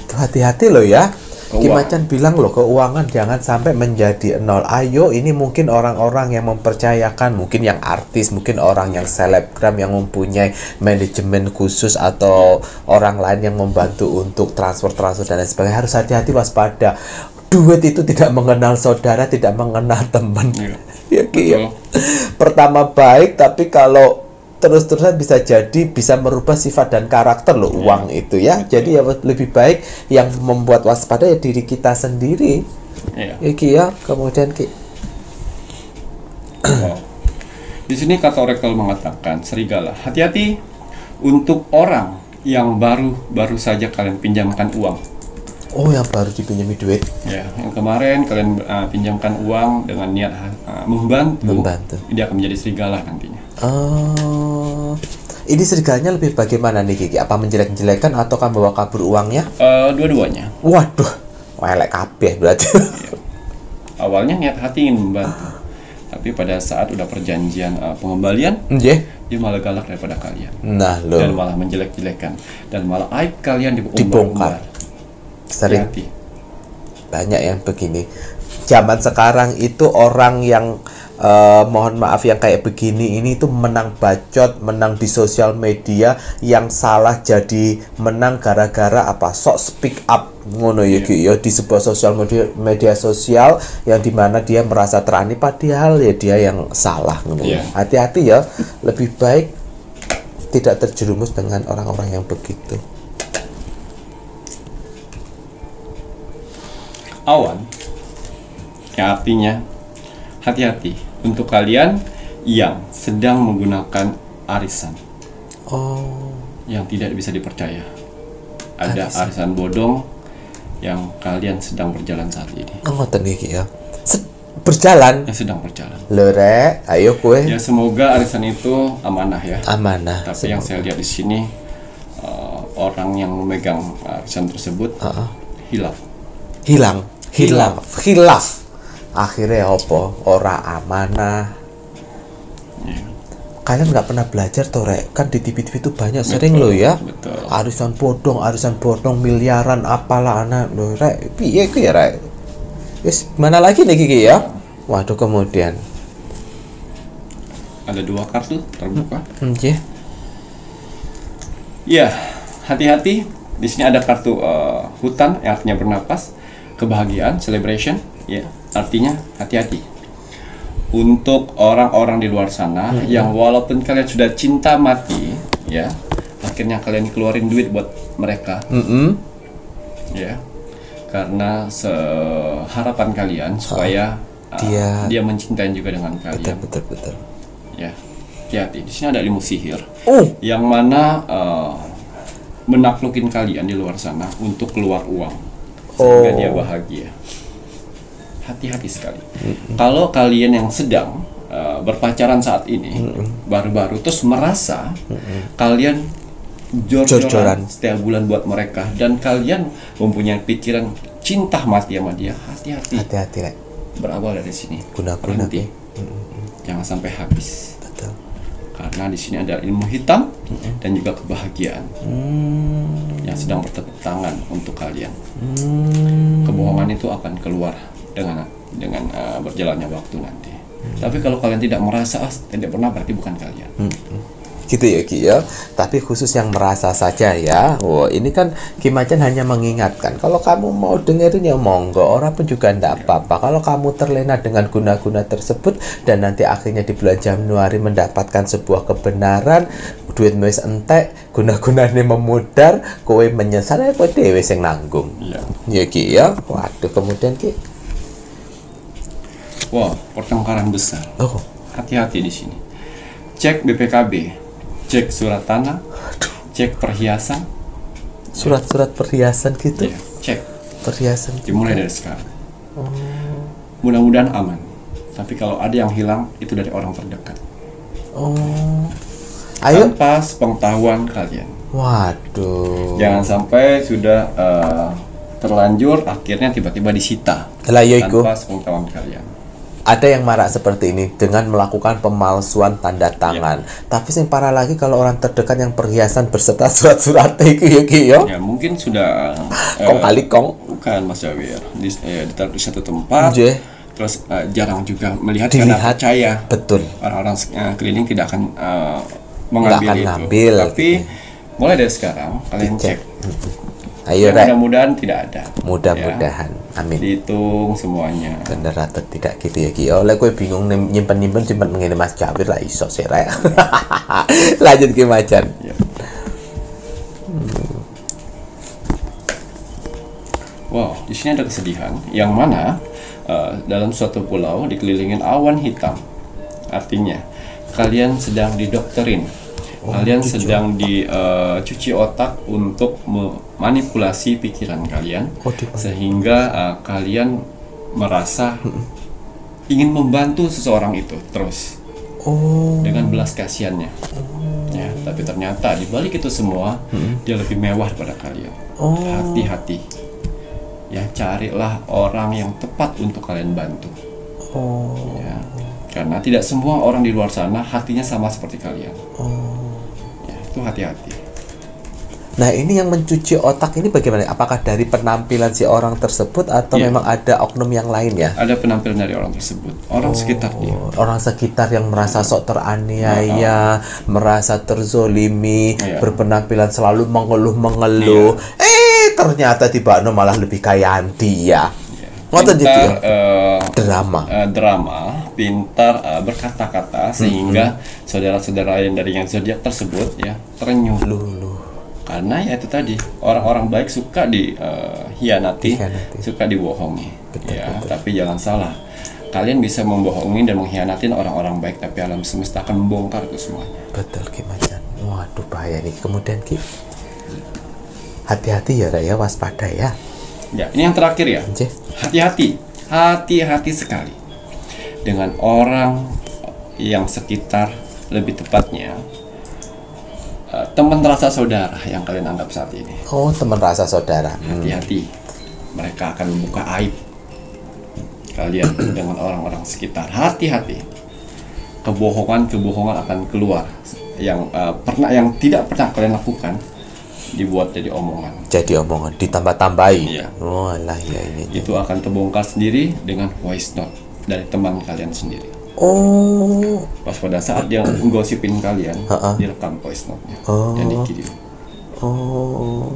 Hati-hati loh ya. Ki Macan bilang loh, keuangan jangan sampai menjadi nol. Ayo, ini mungkin orang-orang yang mempercayakan, mungkin yang artis, mungkin orang yang selebgram yang mempunyai manajemen khusus atau orang lain yang membantu untuk transfer dan lain sebagainya. Harus hati-hati, waspada. Duit itu tidak mengenal saudara, tidak mengenal teman. Ya, Ki. Pertama baik, tapi kalau terus-terusan bisa merubah sifat dan karakter loh uang itu ya. Jadi ya lebih baik yang membuat waspada ya diri kita sendiri. Ya Ki ya. Kemudian Ki. Di sini kata oracle mengatakan serigala, hati-hati untuk orang yang baru saja kalian pinjamkan uang. Oh, yang baru dipinjami duit. Ya, yang kemarin kalian pinjamkan uang dengan niat membantu. Dia akan menjadi serigala nantinya. Ini serigalanya lebih bagaimana nih Kiki? Apa menjelek-jelekan atau kan bawa kabur uangnya? Dua-duanya. Waduh, elek kabeh berarti. Awalnya niat hati ingin membantu, tapi pada saat udah perjanjian pengembalian, dia malah galak daripada kalian. Nah loh. Dan malah menjelek-jelekan, dan malah aib kalian dibongkar. Sering banyak yang begini. Zaman sekarang itu orang yang mohon maaf yang kayak begini ini tuh menang bacot, menang di sosial media, yang salah jadi menang gara-gara apa? Sok speak up ngono ya Ki ya di sebuah sosial media sosial yang dimana dia merasa terani padahal ya dia yang salah ngono. Hati-hati ya, lebih baik tidak terjerumus dengan orang-orang yang begitu. Awan, yang artinya hati-hati untuk kalian yang sedang menggunakan arisan Oh, yang tidak bisa dipercaya. Ada arisan bodong yang kalian sedang berjalan saat ini, ngoten iki ya. Berjalan. yang sedang berjalan. Lho rek, ayo kue. Ya semoga arisan itu amanah ya. Amanah. Tapi yang saya lihat di sini orang yang memegang arisan tersebut hilang. Hilaf. Akhirnya apa? Ora amanah. Ya. Kalian nggak pernah belajar toh rek? Kan di TV-TV itu banyak sering lo ya. Betul. Arisan bodong miliaran apalah anak lo rek. Piye ku ya rek? Wis mana lagi nih Kiki ya? Waduh, kemudian Ada 2 kartu terbuka. nggih. Ya, hati-hati. Di sini ada kartu hutan yang artinya bernapas, kebahagiaan, celebration. Ya, artinya hati-hati. Untuk orang-orang di luar sana yang walaupun kalian sudah cinta mati, ya, akhirnya kalian keluarin duit buat mereka, ya, karena harapan kalian supaya dia mencintai juga dengan kalian. Betul. Ya, hati-hati. Di sini ada ilmu sihir, yang mana menaklukin kalian di luar sana untuk keluar uang sehingga dia bahagia. Hati-hati sekali. Kalau kalian yang sedang berpacaran saat ini, baru-baru terus merasa kalian jor-joran setiap bulan buat mereka dan kalian mempunyai pikiran cinta mati sama dia, hati-hati. Hati-hati rek. Berawal dari sini. Guna-guna Berhenti. Jangan sampai habis. Betul. Karena di sini ada ilmu hitam dan juga kebahagiaan yang sedang bertepuk tangan untuk kalian. Kebohongan itu akan keluar dengan berjalannya waktu nanti. Tapi kalau kalian tidak merasa, tidak pernah, berarti bukan kalian. Gitu ya Ki ya. Tapi khusus yang merasa saja ya. Wah, ini kan Ki Macan hanya mengingatkan. Kalau kamu mau dengerin ya monggo, orang pun juga ndak apa-apa. Kalau kamu terlena dengan guna-guna tersebut dan nanti akhirnya di bulan Januari mendapatkan sebuah kebenaran, duit wis entek, guna-gunane memudar, kowe menyesal, kowe dhewe sing nanggung. Iya. Ya Ki ya. Waduh, kemudian Ki. Wow, pertengkaran besar. Oh, Hati-hati di sini. Cek BPKB, cek surat tanah, cek perhiasan. surat-surat perhiasan gitu. Ya, cek. Perhiasan. Dimulai dari sekarang. Mudah-mudahan aman. Tapi kalau ada yang hilang, itu dari orang terdekat. Oh. Ayo. Tanpa sepengetahuan kalian. Waduh. Jangan sampai sudah terlanjur akhirnya tiba-tiba disita Lah ya iku. tanpa sepengetahuan kalian. Ada yang marah seperti ini dengan melakukan pemalsuan tanda tangan. Tapi yang parah lagi kalau orang terdekat yang perhiasan berserta surat-surat itu ya Ki ya. Ya mungkin sudah Kong kali kong. bukan Mas Jawir ditaruh di satu tempat. Nggih. Terus jarang juga melihat karena Dilihat. percaya Betul. orang-orang keliling tidak akan Nggak mengambil akan itu. ngambil, Tapi mulai dari sekarang kalian Dicek. cek. Ayo Ya, Rek. mudah-mudahan tidak ada. Mudah-mudahan. Amin. Dihitung semuanya. Bener atau tidak gitu ya Ki. Oleh gue bingung nyimpen simpen ngene Mas Jawir lah iso sih Rek. Lanjut Ki Macan. Ya. Wow, di sini ada kesedihan yang mana dalam suatu pulau dikelilingin awan hitam. Artinya kalian sedang didokterin. Kalian sedang dicuci otak untuk memanipulasi pikiran kalian sehingga kalian merasa ingin membantu seseorang itu terus dengan belas kasihannya. Ya, tapi ternyata di balik itu semua dia lebih mewah daripada kalian. Hati-hati. Ya, carilah orang yang tepat untuk kalian bantu. Ya, karena tidak semua orang di luar sana hatinya sama seperti kalian. Itu hati-hati. Nah ini yang mencuci otak ini bagaimana? Apakah dari penampilan si orang tersebut atau memang ada oknum yang lain ya? Ada penampilan dari orang tersebut, orang sekitar dia. Orang sekitar yang merasa sok teraniaya, merasa terzolimi, berpenampilan selalu mengeluh-mengeluh. Ternyata tiba-tiba malah lebih kaya dia. Ngoten gitu ya? Drama pintar berkata-kata sehingga saudara-saudara lain dari yang zodiak tersebut ya terenyuh. Karena ya itu tadi orang-orang baik suka hianati, suka dibohongi. Tapi jangan salah. Kalian bisa membohongi dan mengkhianatin orang-orang baik, tapi alam semesta akan membongkar itu semuanya. Betul Ki Macan. Waduh bahaya nih. Kemudian Ki, hati-hati ya Rek ya, waspada ya. Ya, ini yang terakhir ya. Hati-hati sekali dengan orang yang sekitar, lebih tepatnya teman rasa saudara yang kalian anggap saat ini. Oh, teman rasa saudara. Hati-hati, mereka akan membuka aib kalian dengan orang-orang sekitar. Hati-hati, kebohongan akan keluar yang tidak pernah kalian lakukan, dibuat jadi omongan. Ditambah-tambahin. Iya. Oh alah ya ini. Itu akan terbongkar sendiri dengan voice note dari teman kalian sendiri. Oh. Pas pada saat dia menggosipin kalian, direkam voice note-nya dan dikirim. Oh.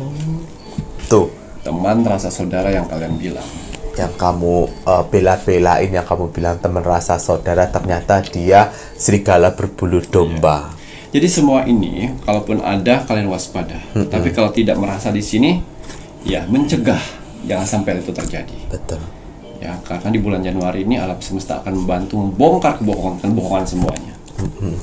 Tuh, teman rasa saudara yang kalian bilang. Yang kamu bela-belain, yang kamu bilang teman rasa saudara, ternyata dia serigala berbulu domba. Jadi semua ini, kalaupun ada, kalian waspada. Tapi kalau tidak merasa di sini, ya mencegah, jangan sampai itu terjadi. Betul. Ya, karena di bulan Januari ini alam semesta akan membantu membongkar kebohongan semuanya.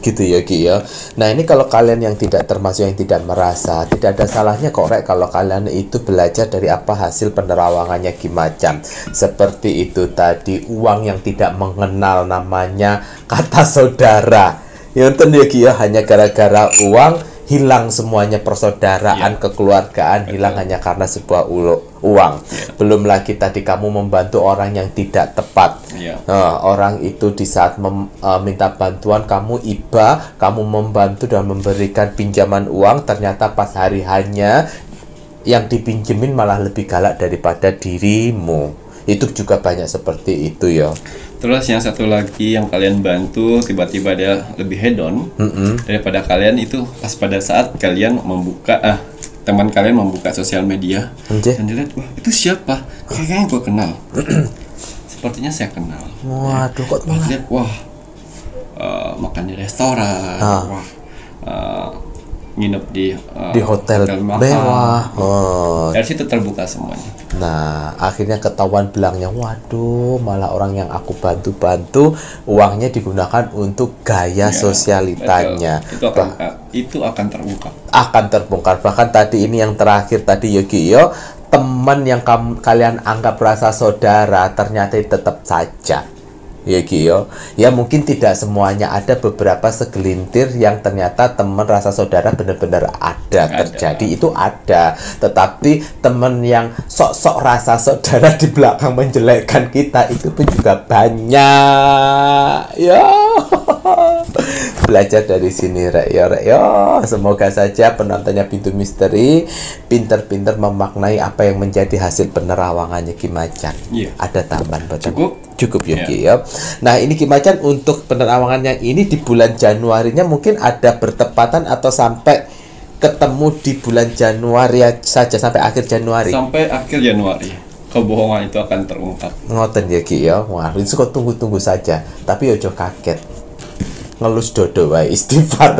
Gitu ya Ki ya. Nah ini kalau kalian yang tidak termasuk yang tidak merasa, tidak ada salahnya kok Rek kalau kalian itu belajar dari apa hasil penerawangannya Ki Macan. Seperti itu tadi, uang yang tidak mengenal namanya kata saudara. Ya nonton ya Ki ya, hanya gara-gara uang hilang semuanya, persaudaraan, kekeluargaan hilang hanya karena sebuah uang. Belum lagi tadi kamu membantu orang yang tidak tepat. Orang itu di saat minta bantuan, kamu iba, kamu membantu dan memberikan pinjaman uang, ternyata pas hari hanya yang dipinjemin malah lebih galak daripada dirimu. Itu juga banyak seperti itu ya. Terus yang satu lagi yang kalian bantu, tiba-tiba dia lebih hedon daripada kalian, itu pas pada saat kalian membuka teman kalian membuka sosial media dan dilihat, wah itu siapa? Kayaknya gue kenal. Sepertinya saya kenal. Waduh, kok malah lihat, wah makan di restoran, wah nginep di hotel mewah. Dari situ terbuka semuanya. Nah, akhirnya ketahuan bilangnya, waduh, malah orang yang aku bantu-bantu uangnya digunakan untuk gaya sosialitanya. Itu akan terungkap. Akan terbongkar. Bahkan tadi ini yang terakhir tadi Yogi yo, teman yang kalian anggap rasa saudara ternyata tetap saja. Ya Gio, ya mungkin tidak semuanya, ada beberapa segelintir yang ternyata teman rasa saudara benar-benar ada terjadi, itu ada. Tetapi teman yang sok-sok rasa saudara di belakang menjelekkan kita itu pun juga banyak. Ya, belajar dari sini Rek ya. Semoga saja penontonnya Pintu Misteri pinter-pinter memaknai apa yang menjadi hasil penerawangannya Ki Macan. Ada tambahan buat cukup Yogi ya. Nah ini Ki Macan untuk penerawangan yang ini di bulan Januarinya mungkin ada bertepatan atau sampai ketemu di bulan Januari saja, sampai akhir Januari. Sampai akhir Januari kebohongan itu akan terungkap. Ngoten ya Ki ya. Wah itu kok tunggu-tunggu saja. Tapi ojo kaget. Ngelus dodo wae istighfar.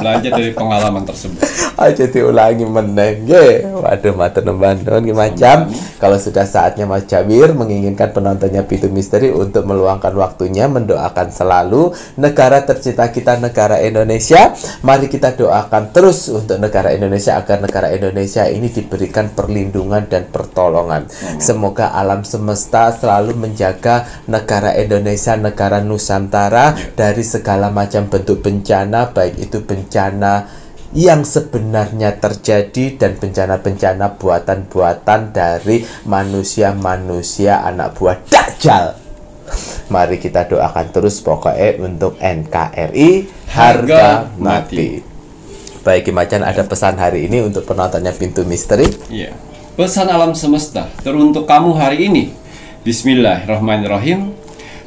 Belajar dari pengalaman tersebut. Aja diulangi meneng. Waduh matur nuwun Ki Macan. Kalau sudah saatnya Mas Jawir menginginkan penontonnya Pintu Misteri untuk meluangkan waktunya mendoakan selalu negara tercinta kita, negara Indonesia. Mari kita doakan terus untuk negara Indonesia agar negara Indonesia ini diberikan perlindungan dan pertolongan. Semoga alam semesta selalu menjaga negara Indonesia, negara Nusantara dari segala macam bentuk bencana, baik itu bencana yang sebenarnya terjadi dan bencana-bencana buatan-buatan dari manusia-manusia anak buah Dajjal. Mari kita doakan terus pokoknya untuk NKRI harga mati. Baik Ki Macan, ada pesan hari ini untuk penontonnya Pintu Misteri? Iya. Pesan alam semesta teruntuk kamu hari ini. Bismillahirrahmanirrahim.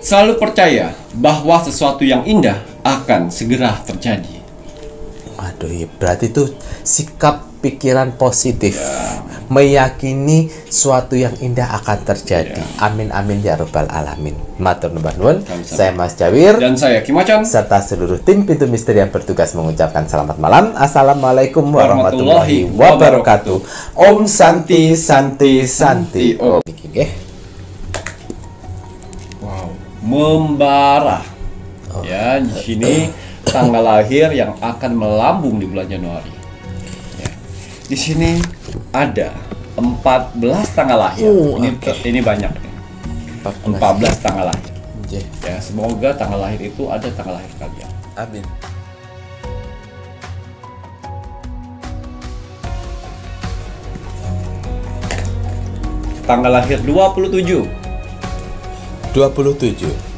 Selalu percaya bahwa sesuatu yang indah akan segera terjadi. Aduh, ya berarti itu sikap pikiran positif, meyakini suatu yang indah akan terjadi. Amin amin ya robbal alamin. Matur nuwun. Saya Mas Jawir Dan saya Kim Macan serta seluruh tim Pintu Misteri yang bertugas mengucapkan selamat malam. Assalamualaikum warahmatullahi wabarakatuh. Om Santi Santi Santi. Om. Wow, membara. Ya, di sini tanggal lahir yang akan melambung di bulan Januari. Ya. Di sini ada 14 tanggal lahir. Ini banyak nih. 14 tanggal lahir. Ya, semoga tanggal lahir itu ada tanggal lahir kalian. Amin. Tanggal lahir 27. 27.